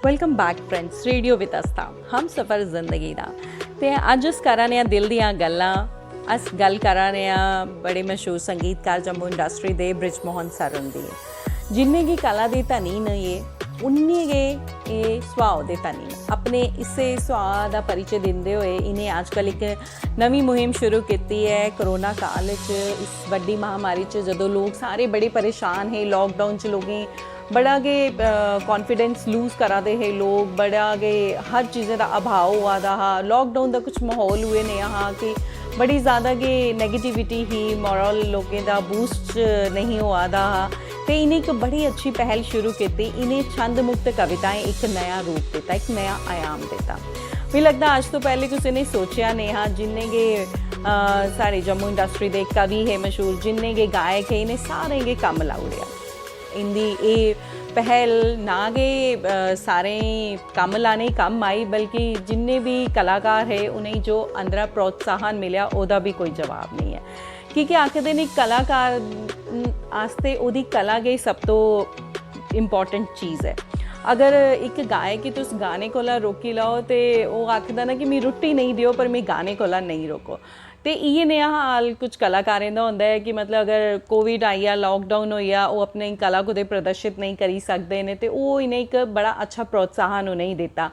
welcome back friends radio with अस्ता हम सफ़र जिंदगी दा ते अज अस करा ने दिल दियां गल्लां अस गल करा ने बड़े मशहूर संगीतकार जम्मू इंडस्ट्री दे ब्रिज मोहन सर हुंदी जिन्ने गी कला दी धनी न ये उन्नी गे ये सुभाव दे धनी अपने इसे सुभाव का परिचय देंदे हुए इन्हें अजकल एक नवी मुहिम शुरू की है कोरोना काल इस वड्डी महामारी जदों लोग सारे बड़े परेशान है लॉकडाउन लोगें बड़ा गे कॉन्फिडेंस लूज करा दे है लोग बड़ा गे हर चीज़ें का अभाव हुआ दा हा लॉकडाउन का कुछ माहौल हुए ने हाँ कि बड़ी ज़्यादा गे नेगेटिविटी ही मॉरल लोगों का बूस्ट नहीं हुआ दा हा तो इन्हें एक बड़ी अच्छी पहल शुरू की इन्हें छंद मुक्त कविताएं एक नया रूप देता एक नया आयाम देता मुझे लगता अज तो पहले किसी ने सोचा नहीं हाँ जिन्हें गे सारे जम्मू इंडस्ट्री के कवि है मशहूर जिन्हें गे गायक है इन्हें सारे गे कम लाउड़िया इंदी ये पहल ना गे सारे कम लाने कम आई बल्कि जिन्ने भी कलाकार है उन्हें जो अंदर प्रोत्साहन मिले ओदा भी कोई जवाब नहीं है क्योंकि आखिर दिन एक कलाकार आस्ते ओदी कला गई सब तो इंपॉर्टेंट चीज़ है अगर एक गायक की तुस गाने कोला रोकी लाओ तो वो आखदा ना कि मैं रुट्टी नहीं दियो पर मैं गाने कोला नहीं रोको तो ये नया हाल कुछ कलाकारें का होंदा है कि मतलब अगर कोविड आई या लॉकडाउन हो या वो अपनी कला को प्रदर्शित नहीं करी सकते हैं तो वो इन्हें एक बड़ा अच्छा प्रोत्साहन उन्हें देता